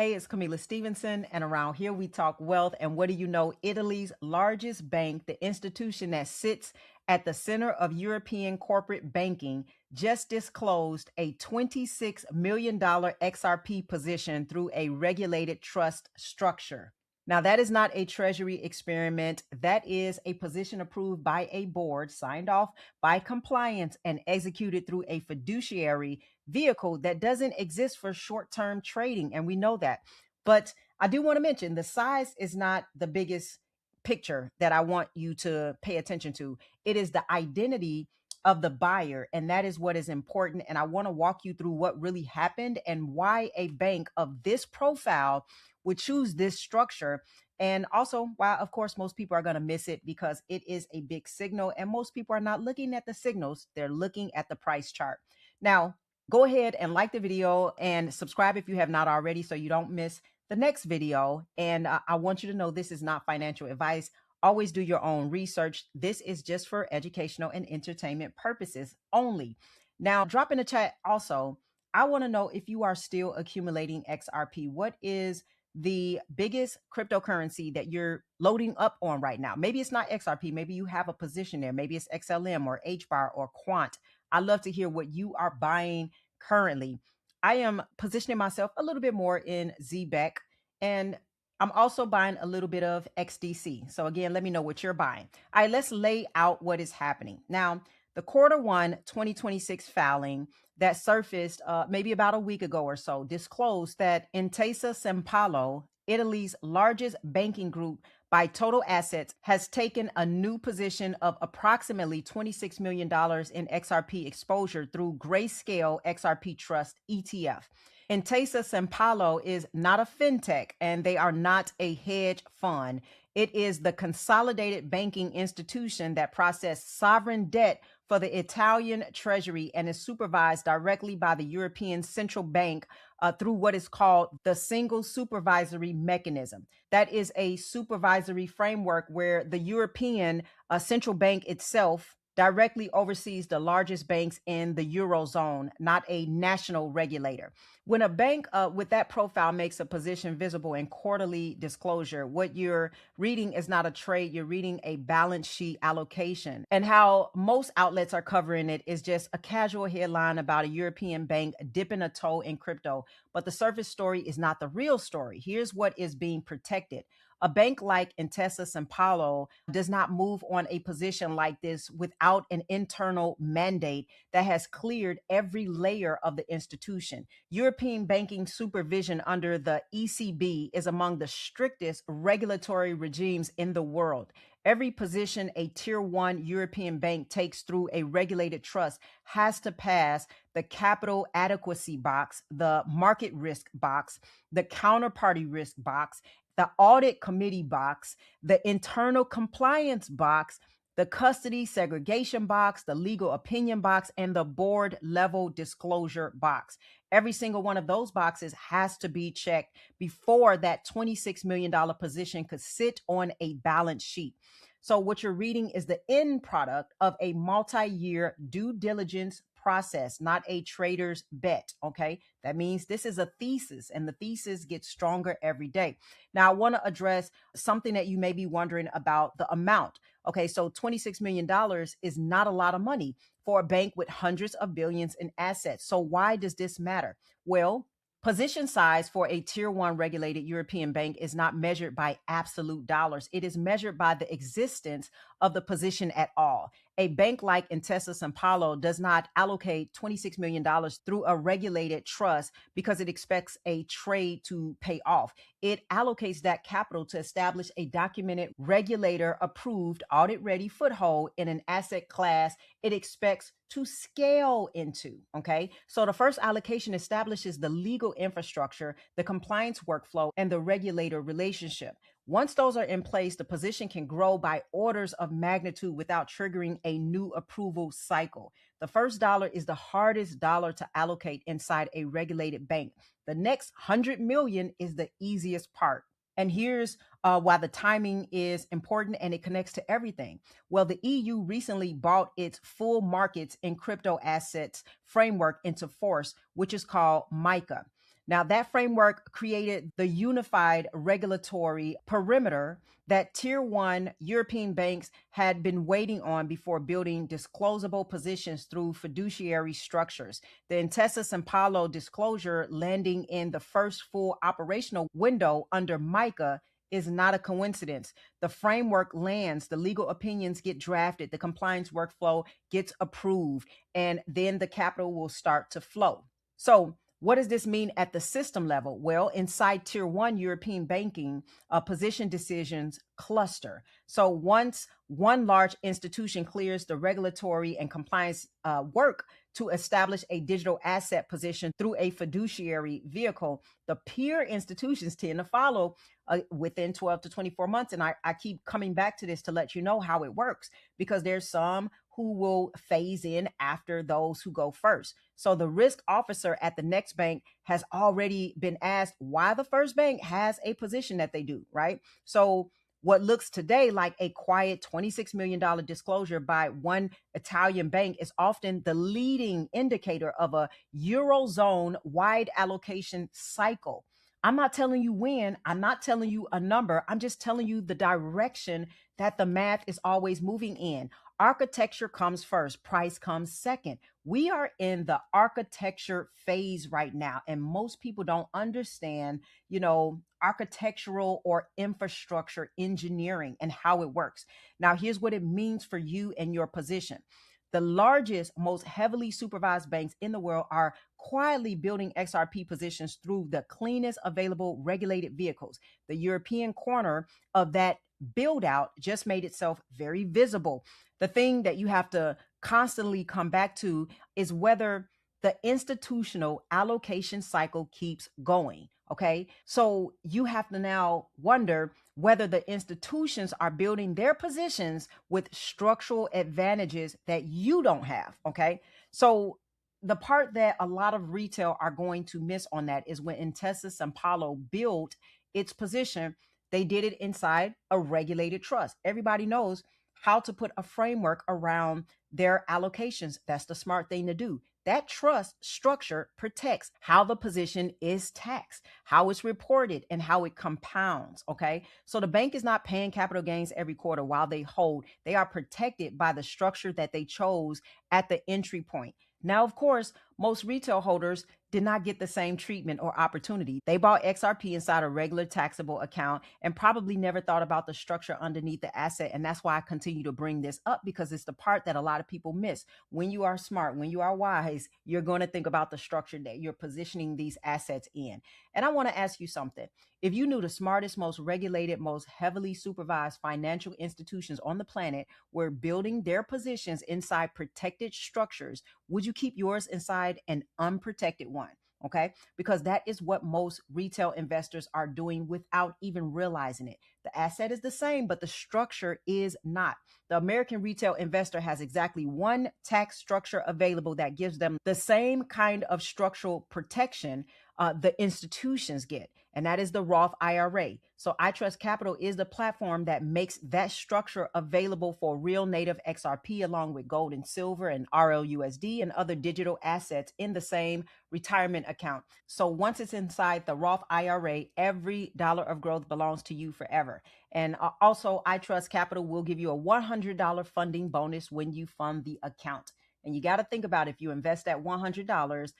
Hey, it's Camila Stevenson, and around here we talk wealth. And what do you know? Italy's largest bank, the institution that sits at the center of European corporate banking, just disclosed a $26 million XRP position through a regulated trust structure. Now, that is not a treasury experiment. That is a position approved by a board, signed off by compliance, and executed through a fiduciary vehicle that doesn't exist for short-term trading. And we know that. But I do want to mention the size is not the biggest picture that I want you to pay attention to. It is the identity of the buyer. And that is what is important. And I want to walk you through what really happened and why a bank of this profile would choose this structure. And also why, of course, most people are going to miss it because it is a big signal. And most people are not looking at the signals. They're looking at the price chart. Now, go ahead and like the video and subscribe if you have not already so you don't miss the next video. And I want you to know this is not financial advice. Always do your own research. This is just for educational and entertainment purposes only. Now, drop in the chat also. I want to know if you are still accumulating XRP. What is the biggest cryptocurrency that you're loading up on right now? Maybe it's not XRP. Maybe you have a position there. Maybe it's XLM or HBAR or Quant. I love to hear what you are buying currently. I am positioning myself a little bit more in ZBEC, and I'm also buying a little bit of XDC. So again, let me know what you're buying. All right, let's lay out what is happening. Now, the Q1 2026 filing that surfaced maybe about a week ago or so disclosed that Intesa Sanpaolo, Italy's largest banking group by total assets, has taken a new position of approximately $26 million in XRP exposure through Grayscale XRP Trust ETF. Intesa Sanpaolo is not a fintech and they are not a hedge fund. It is the consolidated banking institution that processes sovereign debt for the Italian Treasury and is supervised directly by the European Central Bank through what is called the Single Supervisory Mechanism. That is a supervisory framework where the European Central Bank itself directly oversees the largest banks in the Eurozone, not a national regulator. When a bank with that profile makes a position visible in quarterly disclosure, what you're reading is not a trade, you're reading a balance sheet allocation. And how most outlets are covering it is just a casual headline about a European bank dipping a toe in crypto. But the surface story is not the real story. Here's what is being protected. A bank like Intesa Sanpaolo does not move on a position like this without an internal mandate that has cleared every layer of the institution. European banking supervision under the ECB is among the strictest regulatory regimes in the world. Every position a tier 1 European bank takes through a regulated trust has to pass the capital adequacy box, the market risk box, the counterparty risk box, the audit committee box, the internal compliance box, the custody segregation box, the legal opinion box, and the board level disclosure box. Every single one of those boxes has to be checked before that $26 million position could sit on a balance sheet. So what you're reading is the end product of a multi-year due diligence process, not a trader's bet. Okay. That means this is a thesis and the thesis gets stronger every day. Now, I want to address something that you may be wondering about the amount. Okay. So $26 million is not a lot of money for a bank with hundreds of billions in assets. So why does this matter? Well, position size for a tier 1 regulated European bank is not measured by absolute dollars. It is measured by the existence of the position at all. A bank like Intesa Sanpaolo does not allocate $26 million through a regulated trust because it expects a trade to pay off. It allocates that capital to establish a documented regulator approved audit ready foothold in an asset class it expects to scale into. Okay. So the first allocation establishes the legal infrastructure, the compliance workflow, and the regulator relationship. Once those are in place, the position can grow by orders of magnitude without triggering a new approval cycle. The first dollar is the hardest dollar to allocate inside a regulated bank. The next 100 million is the easiest part. And here's why the timing is important and it connects to everything. Well, the EU recently brought its full markets in crypto assets framework into force, which is called MiCA. Now, that framework created the unified regulatory perimeter that tier one European banks had been waiting on before building disclosable positions through fiduciary structures. The Intesa Sanpaolo disclosure landing in the first full operational window under MICA is not a coincidence. The framework lands, the legal opinions get drafted, the compliance workflow gets approved, and then the capital will start to flow. So, what does this mean at the system level? Well, inside tier one European banking, position decisions cluster. So once one large institution clears the regulatory and compliance work to establish a digital asset position through a fiduciary vehicle, the peer institutions tend to follow within 12 to 24 months. And I keep coming back to this to let you know how it works, because there's some who will phase in after those who go first. So the risk officer at the next bank has already been asked why the first bank has a position that they do, right? So what looks today like a quiet $26 million disclosure by one Italian bank is often the leading indicator of a Eurozone wide allocation cycle. I'm not telling you when, I'm not telling you a number, I'm just telling you the direction that the math is always moving in. Architecture comes first, price comes second. We are in the architecture phase right now, and most people don't understand, architectural or infrastructure engineering and how it works. Now, here's what it means for you and your position. The largest, most heavily supervised banks in the world are quietly building XRP positions through the cleanest available regulated vehicles. The European corner of that build out just made itself very visible. The thing that you have to constantly come back to is whether the institutional allocation cycle keeps going. Okay. So you have to now wonder whether the institutions are building their positions with structural advantages that you don't have. Okay. So the part that a lot of retail are going to miss on that is when Intesa Sanpaolo built its position, they did it inside a regulated trust. Everybody knows how to put a framework around their allocations. That's the smart thing to do. That trust structure protects how the position is taxed, how it's reported, and how it compounds. Okay. So the bank is not paying capital gains every quarter while they hold. They are protected by the structure that they chose at the entry point. Now, of course, most retail holders did not get the same treatment or opportunity. They bought XRP inside a regular taxable account and probably never thought about the structure underneath the asset. And that's why I continue to bring this up, because it's the part that a lot of people miss. When you are smart, when you are wise, you're going to think about the structure that you're positioning these assets in. And I want to ask you something. If you knew the smartest, most regulated, most heavily supervised financial institutions on the planet were building their positions inside protected structures, would you keep yours inside an unprotected one? Okay. Because that is what most retail investors are doing without even realizing it. The asset is the same, but the structure is not. The American retail investor has exactly one tax structure available that gives them the same kind of structural protection the institutions get, and that is the Roth IRA. So I Trust Capital is the platform that makes that structure available for real native XRP, along with gold and silver and RLUSD and other digital assets in the same retirement account. So once it's inside the Roth IRA, every dollar of growth belongs to you forever. And also, I Trust Capital will give you a $100 funding bonus when you fund the account. And you got to think about, if you invest that $100,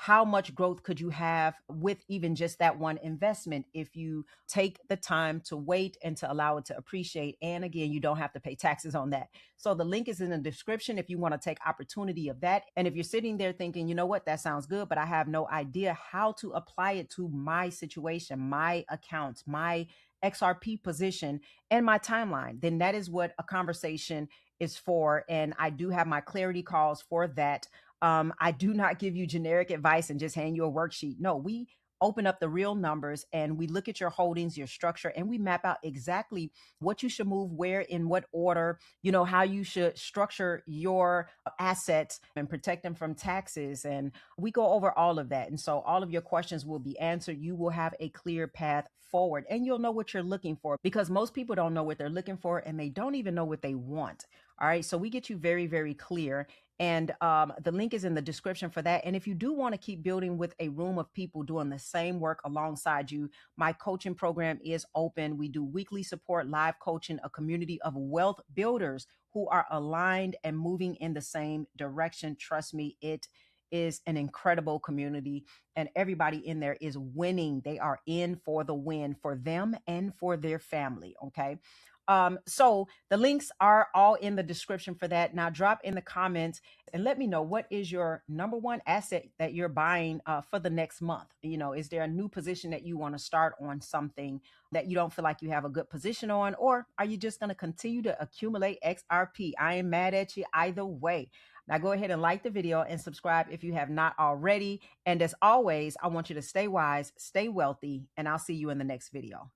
how much growth could you have with even just that one investment if you take the time to wait and to allow it to appreciate? And again, you don't have to pay taxes on that. So the link is in the description if you want to take opportunity of that. And if you're sitting there thinking, you know what, that sounds good, but I have no idea how to apply it to my situation, my accounts, my XRP position, and my timeline, then that is what a conversation is for. And I do have my clarity calls for that. I do not give you generic advice and just hand you a worksheet. No, we open up the real numbers and we look at your holdings, your structure, and we map out exactly what you should move where, in what order, how you should structure your assets and protect them from taxes. And we go over all of that. And so all of your questions will be answered. You will have a clear path forward and you'll know what you're looking for, because most people don't know what they're looking for and they don't even know what they want. All right. So we get you very, very clear. And the link is in the description for that. And if you do want to keep building with a room of people doing the same work alongside you, my coaching program is open. We do weekly support, live coaching, a community of wealth builders who are aligned and moving in the same direction. Trust me, it is an incredible community, and everybody in there is winning. They are in for the win for them and for their family. Okay. So the links are all in the description for that. Now drop in the comments and let me know, what is your number one asset that you're buying for the next month. Is there a new position that you want to start on something that you don't feel like you have a good position on, or are you just going to continue to accumulate XRP? I am mad at you either way. Now go ahead and like the video and subscribe if you have not already. And as always, I want you to stay wise, stay wealthy, and I'll see you in the next video.